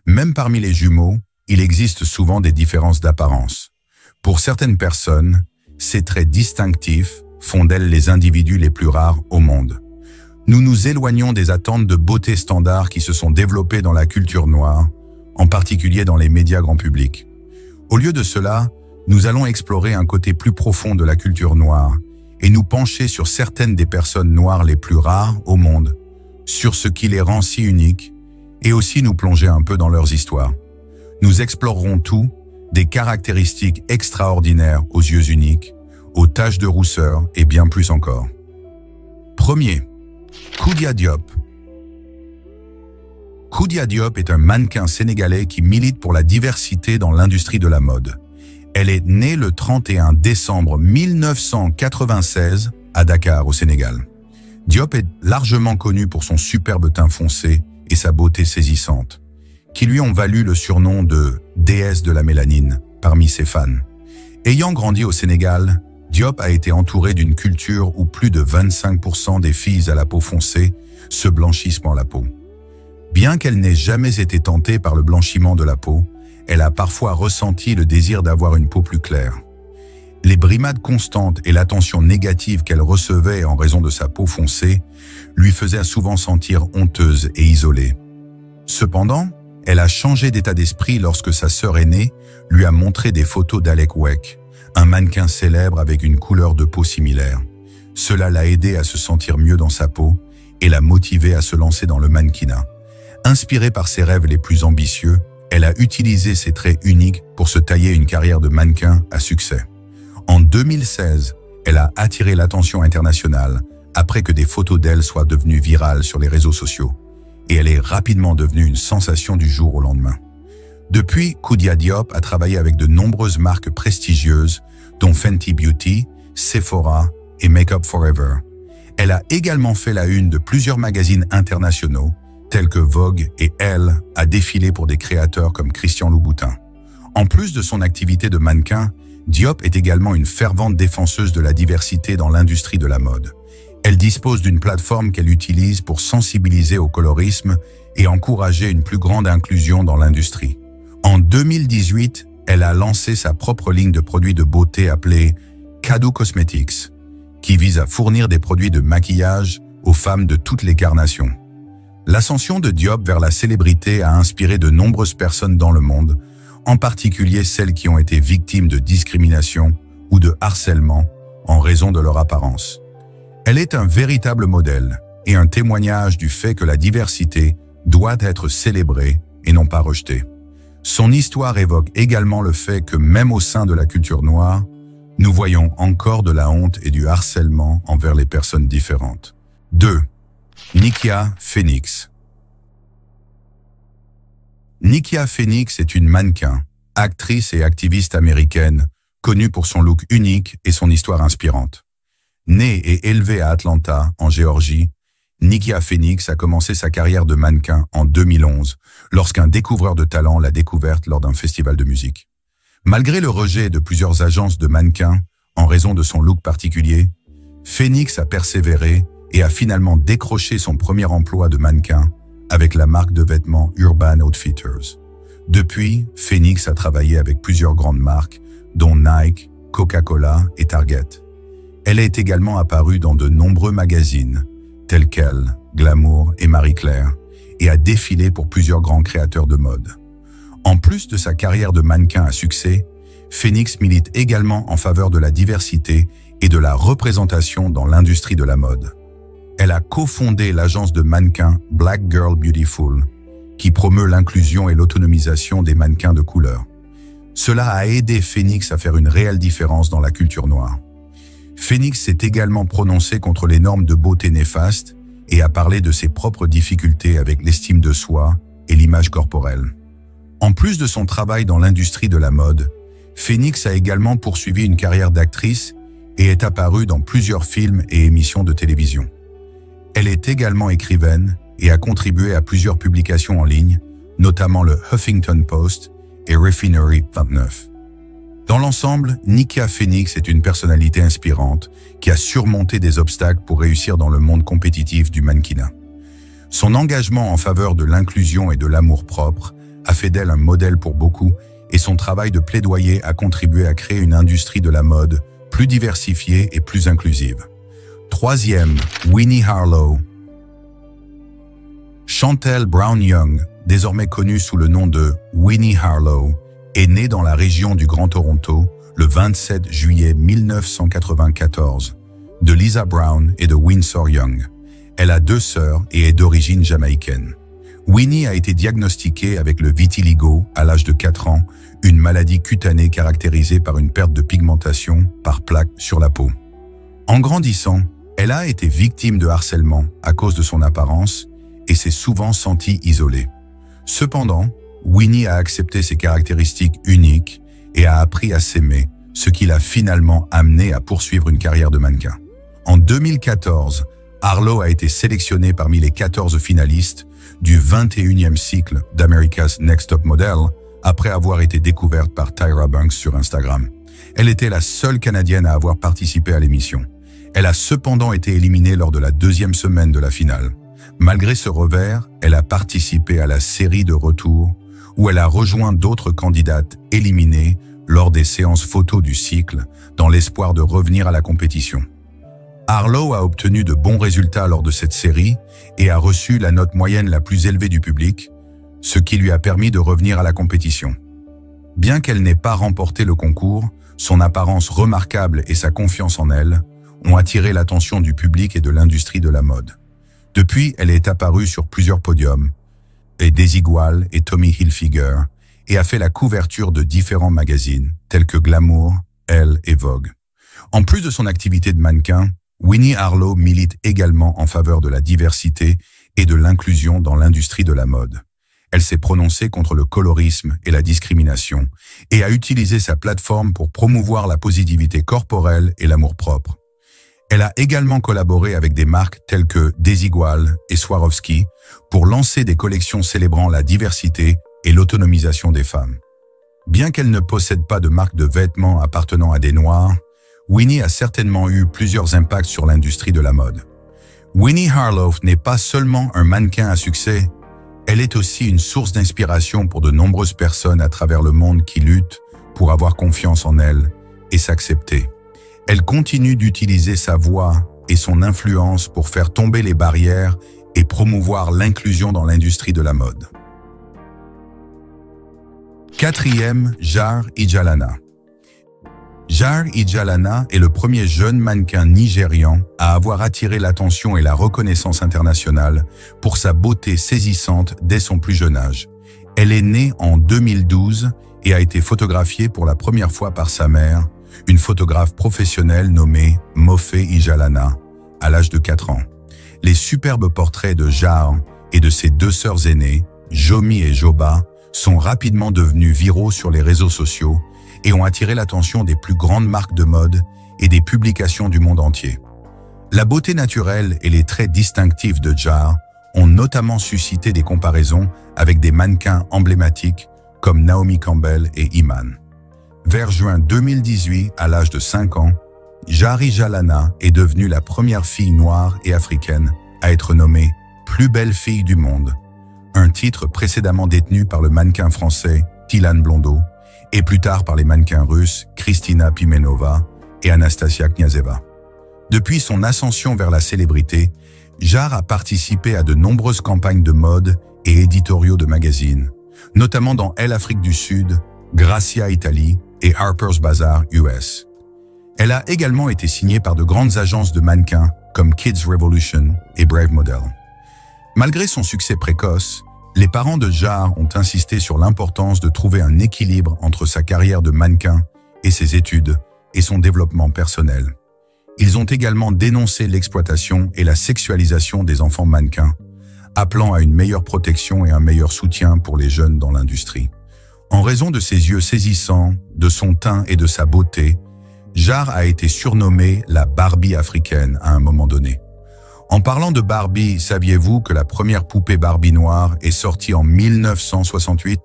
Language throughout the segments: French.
Même parmi les jumeaux, il existe souvent des différences d'apparence. Pour certaines personnes, ces traits distinctifs font d'elles les individus les plus rares au monde. Nous nous éloignons des attentes de beauté standards qui se sont développées dans la culture noire, en particulier dans les médias grand public. Au lieu de cela, nous allons explorer un côté plus profond de la culture noire et nous pencher sur certaines des personnes noires les plus rares au monde, sur ce qui les rend si uniques, et aussi nous plonger un peu dans leurs histoires. Nous explorerons tout, des caractéristiques extraordinaires aux yeux uniques, aux taches de rousseur et bien plus encore. Premier, Koudia Diop. Koudia Diop est un mannequin sénégalais qui milite pour la diversité dans l'industrie de la mode. Elle est née le 31 décembre 1996 à Dakar, au Sénégal. Diop est largement connue pour son superbe teint foncé et sa beauté saisissante, qui lui ont valu le surnom de « déesse de la mélanine » parmi ses fans. Ayant grandi au Sénégal, Diop a été entourée d'une culture où plus de 25% des filles à la peau foncée se blanchissent la peau. Bien qu'elle n'ait jamais été tentée par le blanchiment de la peau, elle a parfois ressenti le désir d'avoir une peau plus claire. Les brimades constantes et l'attention négative qu'elle recevait en raison de sa peau foncée lui faisaient souvent sentir honteuse et isolée. Cependant, elle a changé d'état d'esprit lorsque sa sœur aînée lui a montré des photos d'Alec Weck, un mannequin célèbre avec une couleur de peau similaire. Cela l'a aidée à se sentir mieux dans sa peau et l'a motivée à se lancer dans le mannequinat. Inspirée par ses rêves les plus ambitieux, elle a utilisé ses traits uniques pour se tailler une carrière de mannequin à succès. En 2016, elle a attiré l'attention internationale après que des photos d'elle soient devenues virales sur les réseaux sociaux. Et elle est rapidement devenue une sensation du jour au lendemain. Depuis, Koudia Diop a travaillé avec de nombreuses marques prestigieuses, dont Fenty Beauty, Sephora et Make Up For Ever. Elle a également fait la une de plusieurs magazines internationaux, tels que Vogue, et Elle a défilé pour des créateurs comme Christian Louboutin. En plus de son activité de mannequin, Diop est également une fervente défenseuse de la diversité dans l'industrie de la mode. Elle dispose d'une plateforme qu'elle utilise pour sensibiliser au colorisme et encourager une plus grande inclusion dans l'industrie. En 2018, elle a lancé sa propre ligne de produits de beauté appelée Kado Cosmetics, qui vise à fournir des produits de maquillage aux femmes de toutes les carnations. L'ascension de Diop vers la célébrité a inspiré de nombreuses personnes dans le monde, en particulier celles qui ont été victimes de discrimination ou de harcèlement en raison de leur apparence. Elle est un véritable modèle et un témoignage du fait que la diversité doit être célébrée et non pas rejetée. Son histoire évoque également le fait que même au sein de la culture noire, nous voyons encore de la honte et du harcèlement envers les personnes différentes. 2. Nikia Phoenix. Nikia Phoenix est une mannequin, actrice et activiste américaine, connue pour son look unique et son histoire inspirante. Née et élevée à Atlanta, en Géorgie, Nikia Phoenix a commencé sa carrière de mannequin en 2011, lorsqu'un découvreur de talent l'a découverte lors d'un festival de musique. Malgré le rejet de plusieurs agences de mannequins, en raison de son look particulier, Phoenix a persévéré et a finalement décroché son premier emploi de mannequin avec la marque de vêtements Urban Outfitters. Depuis, Phoenix a travaillé avec plusieurs grandes marques, dont Nike, Coca-Cola et Target. Elle est également apparue dans de nombreux magazines, tels qu'Elle, Glamour et Marie Claire, et a défilé pour plusieurs grands créateurs de mode. En plus de sa carrière de mannequin à succès, Phoenix milite également en faveur de la diversité et de la représentation dans l'industrie de la mode. Elle a cofondé l'agence de mannequins Black Girl Beautiful, qui promeut l'inclusion et l'autonomisation des mannequins de couleur. Cela a aidé Phoenix à faire une réelle différence dans la culture noire. Phoenix s'est également prononcée contre les normes de beauté néfastes et a parlé de ses propres difficultés avec l'estime de soi et l'image corporelle. En plus de son travail dans l'industrie de la mode, Phoenix a également poursuivi une carrière d'actrice et est apparue dans plusieurs films et émissions de télévision. Elle est également écrivaine et a contribué à plusieurs publications en ligne, notamment le Huffington Post et Refinery 29. Dans l'ensemble, Nikia Phoenix est une personnalité inspirante qui a surmonté des obstacles pour réussir dans le monde compétitif du mannequinat. Son engagement en faveur de l'inclusion et de l'amour-propre a fait d'elle un modèle pour beaucoup et son travail de plaidoyer a contribué à créer une industrie de la mode plus diversifiée et plus inclusive. Troisième, Winnie Harlow. Chantel Brown Young, désormais connue sous le nom de Winnie Harlow, est née dans la région du Grand Toronto le 27 juillet 1994 de Lisa Brown et de Windsor Young. Elle a 2 sœurs et est d'origine jamaïcaine. Winnie a été diagnostiquée avec le vitiligo à l'âge de 4 ans, une maladie cutanée caractérisée par une perte de pigmentation par plaques sur la peau. En grandissant, elle a été victime de harcèlement à cause de son apparence et s'est souvent sentie isolée. Cependant, Winnie a accepté ses caractéristiques uniques et a appris à s'aimer, ce qui l'a finalement amené à poursuivre une carrière de mannequin. En 2014, Harlow a été sélectionnée parmi les 14 finalistes du 21e cycle d'America's Next Top Model après avoir été découverte par Tyra Banks sur Instagram. Elle était la seule Canadienne à avoir participé à l'émission. Elle a cependant été éliminée lors de la 2e semaine de la finale. Malgré ce revers, elle a participé à la série de retour où elle a rejoint d'autres candidates éliminées lors des séances photos du cycle dans l'espoir de revenir à la compétition. Harlow a obtenu de bons résultats lors de cette série et a reçu la note moyenne la plus élevée du public, ce qui lui a permis de revenir à la compétition. Bien qu'elle n'ait pas remporté le concours, son apparence remarquable et sa confiance en elle ont attiré l'attention du public et de l'industrie de la mode. Depuis, elle est apparue sur plusieurs podiums, et Desigual et Tommy Hilfiger, et a fait la couverture de différents magazines, tels que Glamour, Elle et Vogue. En plus de son activité de mannequin, Winnie Harlow milite également en faveur de la diversité et de l'inclusion dans l'industrie de la mode. Elle s'est prononcée contre le colorisme et la discrimination et a utilisé sa plateforme pour promouvoir la positivité corporelle et l'amour-propre. Elle a également collaboré avec des marques telles que Desigual et Swarovski pour lancer des collections célébrant la diversité et l'autonomisation des femmes. Bien qu'elle ne possède pas de marque de vêtements appartenant à des Noirs, Winnie a certainement eu plusieurs impacts sur l'industrie de la mode. Winnie Harlow n'est pas seulement un mannequin à succès, elle est aussi une source d'inspiration pour de nombreuses personnes à travers le monde qui luttent pour avoir confiance en elles et s'accepter. Elle continue d'utiliser sa voix et son influence pour faire tomber les barrières et promouvoir l'inclusion dans l'industrie de la mode. Quatrième, Jar Ijalana. Jar Ijalana est le premier jeune mannequin nigérian à avoir attiré l'attention et la reconnaissance internationale pour sa beauté saisissante dès son plus jeune âge. Elle est née en 2012 et a été photographiée pour la première fois par sa mère, une photographe professionnelle nommée Mofe Ijalana, à l'âge de 4 ans. Les superbes portraits de Jar et de ses 2 sœurs aînées, Jomi et Joba, sont rapidement devenus viraux sur les réseaux sociaux et ont attiré l'attention des plus grandes marques de mode et des publications du monde entier. La beauté naturelle et les traits distinctifs de Jar ont notamment suscité des comparaisons avec des mannequins emblématiques comme Naomi Campbell et Iman. Vers juin 2018, à l'âge de 5 ans, Jar Ijalana est devenue la première fille noire et africaine à être nommée « Plus belle fille du monde », un titre précédemment détenu par le mannequin français Tilan Blondeau et plus tard par les mannequins russes Kristina Pimenova et Anastasia Kniazeva. Depuis son ascension vers la célébrité, Jar a participé à de nombreuses campagnes de mode et éditoriaux de magazines, notamment dans Elle Afrique du Sud, Gracia Italie et Harper's Bazaar US. Elle a également été signée par de grandes agences de mannequins comme Kids Revolution et Brave Model. Malgré son succès précoce, les parents de Jar ont insisté sur l'importance de trouver un équilibre entre sa carrière de mannequin et ses études et son développement personnel. Ils ont également dénoncé l'exploitation et la sexualisation des enfants mannequins, appelant à une meilleure protection et un meilleur soutien pour les jeunes dans l'industrie. En raison de ses yeux saisissants, de son teint et de sa beauté, Jar a été surnommée la Barbie africaine à un moment donné. En parlant de Barbie, saviez-vous que la première poupée Barbie noire est sortie en 1968?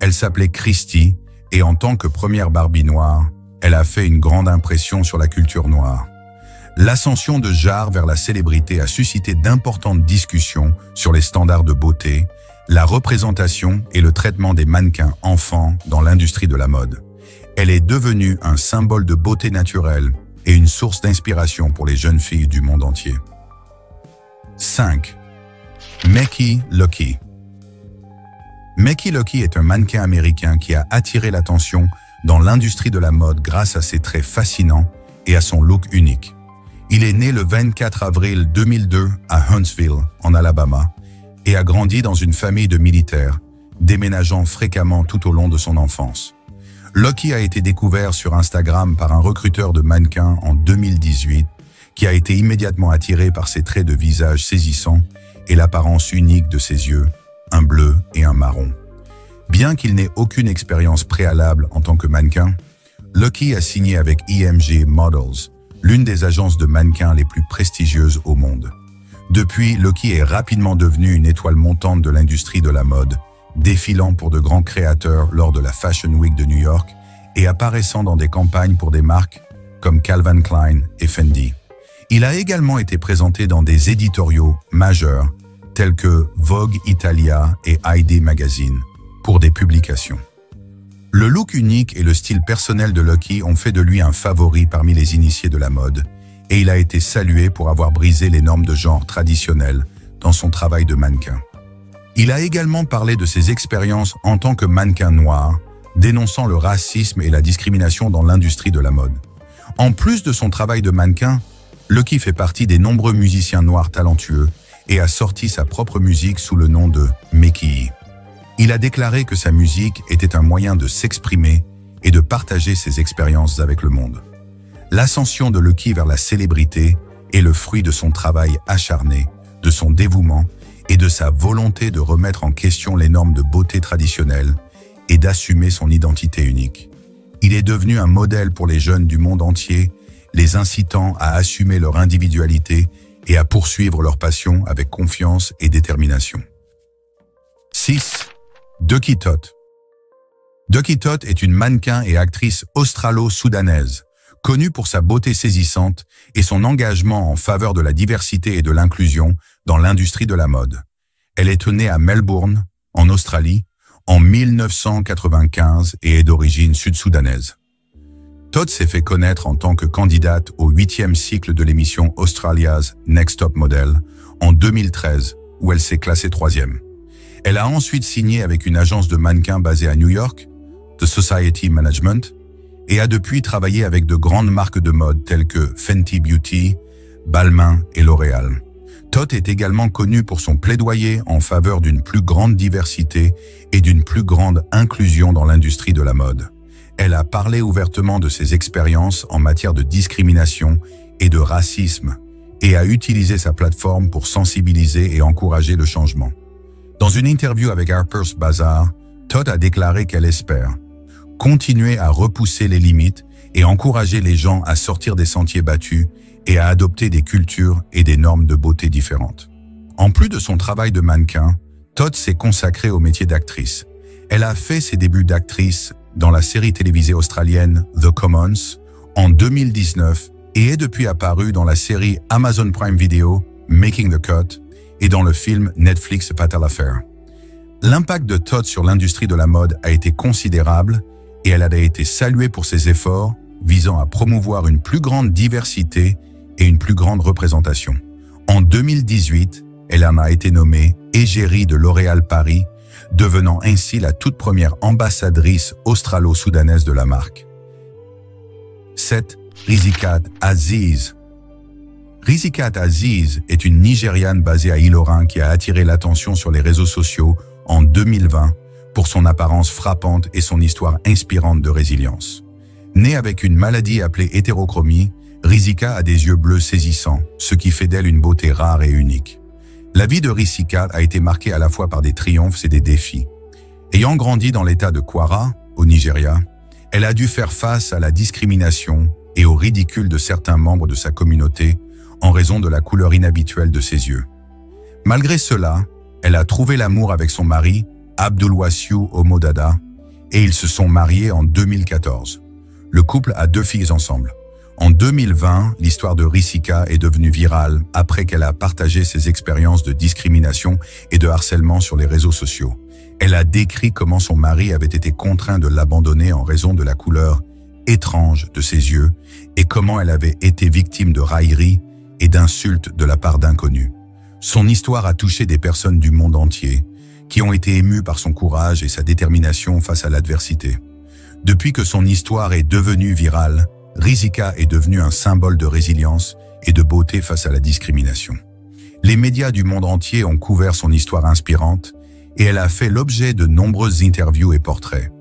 Elle s'appelait Christy et en tant que première Barbie noire, elle a fait une grande impression sur la culture noire. L'ascension de Jar vers la célébrité a suscité d'importantes discussions sur les standards de beauté, la représentation et le traitement des mannequins enfants dans l'industrie de la mode. Elle est devenue un symbole de beauté naturelle et une source d'inspiration pour les jeunes filles du monde entier. 5. Mecky Lucky. Mecky Lucky est un mannequin américain qui a attiré l'attention dans l'industrie de la mode grâce à ses traits fascinants et à son look unique. Il est né le 24 avril 2002 à Huntsville, en Alabama, et a grandi dans une famille de militaires, déménageant fréquemment tout au long de son enfance. Lucky a été découvert sur Instagram par un recruteur de mannequins en 2018, qui a été immédiatement attiré par ses traits de visage saisissants et l'apparence unique de ses yeux, un bleu et un marron. Bien qu'il n'ait aucune expérience préalable en tant que mannequin, Lucky a signé avec EMG Models, l'une des agences de mannequins les plus prestigieuses au monde. Depuis, Lucky est rapidement devenu une étoile montante de l'industrie de la mode, défilant pour de grands créateurs lors de la Fashion Week de New York et apparaissant dans des campagnes pour des marques comme Calvin Klein et Fendi. Il a également été présenté dans des éditoriaux majeurs tels que Vogue Italia et ID Magazine pour des publications. Le look unique et le style personnel de Lucky ont fait de lui un favori parmi les initiés de la mode, et il a été salué pour avoir brisé les normes de genre traditionnelles dans son travail de mannequin. Il a également parlé de ses expériences en tant que mannequin noir, dénonçant le racisme et la discrimination dans l'industrie de la mode. En plus de son travail de mannequin, Lucky fait partie des nombreux musiciens noirs talentueux et a sorti sa propre musique sous le nom de Mecky. Il a déclaré que sa musique était un moyen de s'exprimer et de partager ses expériences avec le monde. L'ascension de Lucky vers la célébrité est le fruit de son travail acharné, de son dévouement et de sa volonté de remettre en question les normes de beauté traditionnelles et d'assumer son identité unique. Il est devenu un modèle pour les jeunes du monde entier, les incitant à assumer leur individualité et à poursuivre leur passion avec confiance et détermination. 6. Duckie Tot. Duckie Tot est une mannequin et actrice australo-soudanaise, connue pour sa beauté saisissante et son engagement en faveur de la diversité et de l'inclusion dans l'industrie de la mode. Elle est née à Melbourne, en Australie, en 1995 et est d'origine sud-soudanaise. Tot s'est fait connaître en tant que candidate au 8e cycle de l'émission Australia's Next Top Model en 2013, où elle s'est classée 3e. Elle a ensuite signé avec une agence de mannequins basée à New York, The Society Management, et a depuis travaillé avec de grandes marques de mode telles que Fenty Beauty, Balmain et L'Oréal. Tot est également connue pour son plaidoyer en faveur d'une plus grande diversité et d'une plus grande inclusion dans l'industrie de la mode. Elle a parlé ouvertement de ses expériences en matière de discrimination et de racisme et a utilisé sa plateforme pour sensibiliser et encourager le changement. Dans une interview avec Harper's Bazaar, Tot a déclaré qu'elle espère continuer à repousser les limites et encourager les gens à sortir des sentiers battus et à adopter des cultures et des normes de beauté différentes. En plus de son travail de mannequin, Tot s'est consacrée au métier d'actrice. Elle a fait ses débuts d'actrice dans la série télévisée australienne The Commons en 2019 et est depuis apparue dans la série Amazon Prime Video Making the Cut et dans le film Netflix Fatal Affair. L'impact de Tot sur l'industrie de la mode a été considérable et elle a été saluée pour ses efforts visant à promouvoir une plus grande diversité et une plus grande représentation. En 2018, elle en a été nommée égérie de L'Oréal Paris, devenant ainsi la toute première ambassadrice australo-soudanaise de la marque. 7. Rizikat Aziz. Rizikat Aziz est une Nigériane basée à Ilorin qui a attiré l'attention sur les réseaux sociaux en 2020 pour son apparence frappante et son histoire inspirante de résilience. Née avec une maladie appelée hétérochromie, Rizika a des yeux bleus saisissants, ce qui fait d'elle une beauté rare et unique. La vie de Rizika a été marquée à la fois par des triomphes et des défis. Ayant grandi dans l'état de Kwara, au Nigeria, elle a dû faire face à la discrimination et au ridicule de certains membres de sa communauté en raison de la couleur inhabituelle de ses yeux. Malgré cela, elle a trouvé l'amour avec son mari, Abdulwasiu Omodada, et ils se sont mariés en 2014. Le couple a 2 filles ensemble. En 2020, l'histoire de Risikah est devenue virale après qu'elle a partagé ses expériences de discrimination et de harcèlement sur les réseaux sociaux. Elle a décrit comment son mari avait été contraint de l'abandonner en raison de la couleur étrange de ses yeux et comment elle avait été victime de railleries et d'insultes de la part d'inconnus. Son histoire a touché des personnes du monde entier qui ont été émues par son courage et sa détermination face à l'adversité. Depuis que son histoire est devenue virale, Risikah est devenue un symbole de résilience et de beauté face à la discrimination. Les médias du monde entier ont couvert son histoire inspirante et elle a fait l'objet de nombreuses interviews et portraits.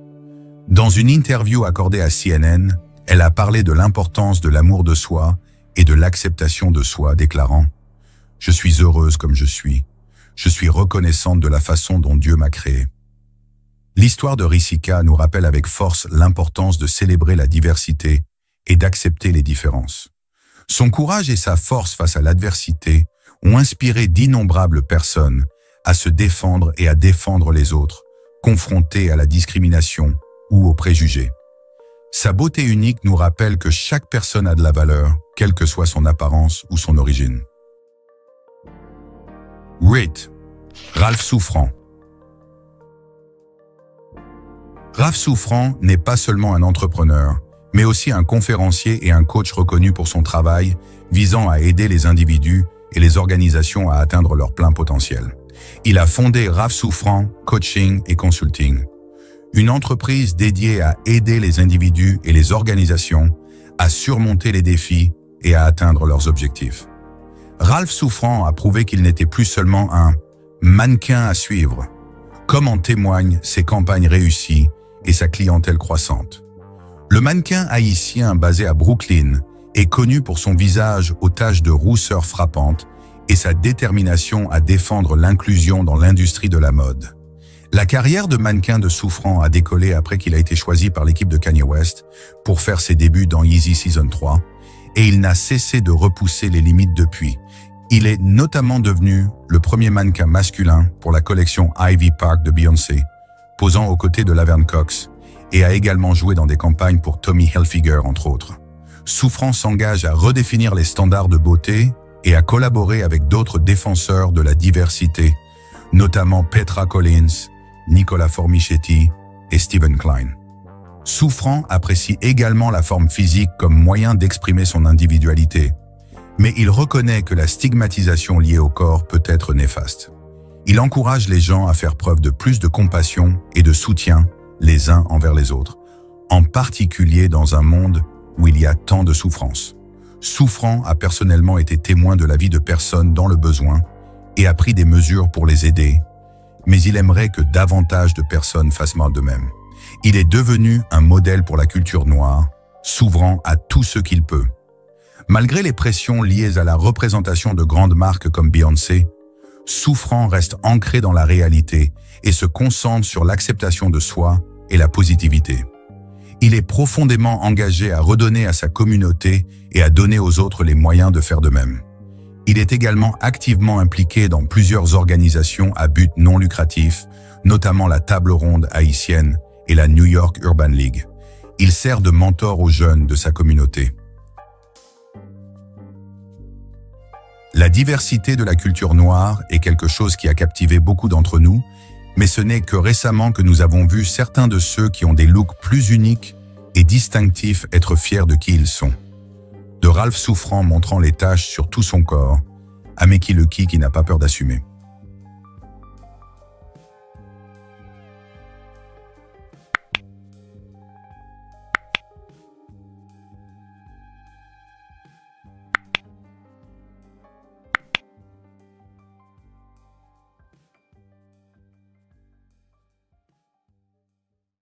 Dans une interview accordée à CNN, elle a parlé de l'importance de l'amour de soi et de l'acceptation de soi, déclarant « Je suis heureuse comme je suis. Je suis reconnaissante de la façon dont Dieu m'a créée. » L'histoire de Risikah nous rappelle avec force l'importance de célébrer la diversité et d'accepter les différences. Son courage et sa force face à l'adversité ont inspiré d'innombrables personnes à se défendre et à défendre les autres, confrontés à la discrimination ou aux préjugés. Sa beauté unique nous rappelle que chaque personne a de la valeur, quelle que soit son apparence ou son origine. RIT, Ralph Souffrant. Ralph Souffrant n'est pas seulement un entrepreneur, mais aussi un conférencier et un coach reconnu pour son travail visant à aider les individus et les organisations à atteindre leur plein potentiel. Il a fondé Ralph Souffrant Coaching et Consulting, une entreprise dédiée à aider les individus et les organisations à surmonter les défis et à atteindre leurs objectifs. Ralph Souffrant a prouvé qu'il n'était plus seulement un mannequin à suivre, comme en témoignent ses campagnes réussies et sa clientèle croissante. Le mannequin haïtien basé à Brooklyn est connu pour son visage aux taches de rousseur frappantes et sa détermination à défendre l'inclusion dans l'industrie de la mode. La carrière de mannequin de Souffrant a décollé après qu'il a été choisi par l'équipe de Kanye West pour faire ses débuts dans Yeezy Season 3, et il n'a cessé de repousser les limites depuis. Il est notamment devenu le premier mannequin masculin pour la collection Ivy Park de Beyoncé, posant aux côtés de Laverne Cox, et a également joué dans des campagnes pour Tommy Hilfiger, entre autres. Souffrant s'engage à redéfinir les standards de beauté et à collaborer avec d'autres défenseurs de la diversité, notamment Petra Collins, Nicola Formichetti et Stephen Klein. Souffrant apprécie également la forme physique comme moyen d'exprimer son individualité, mais il reconnaît que la stigmatisation liée au corps peut être néfaste. Il encourage les gens à faire preuve de plus de compassion et de soutien les uns envers les autres, en particulier dans un monde où il y a tant de souffrance. Souffrant a personnellement été témoin de la vie de personnes dans le besoin et a pris des mesures pour les aider, mais il aimerait que davantage de personnes fassent mal d'eux-mêmes. Il est devenu un modèle pour la culture noire, s'ouvrant à tout ce qu'il peut. Malgré les pressions liées à la représentation de grandes marques comme Beyoncé, Souffrant reste ancré dans la réalité et se concentre sur l'acceptation de soi et la positivité. Il est profondément engagé à redonner à sa communauté et à donner aux autres les moyens de faire de même. Il est également activement impliqué dans plusieurs organisations à but non lucratif, notamment la Table Ronde haïtienne et la New York Urban League. Il sert de mentor aux jeunes de sa communauté. La diversité de la culture noire est quelque chose qui a captivé beaucoup d'entre nous, mais ce n'est que récemment que nous avons vu certains de ceux qui ont des looks plus uniques et distinctifs être fiers de qui ils sont. De Ralph Souffrant montrant les taches sur tout son corps, à Meki le qui n'a pas peur d'assumer.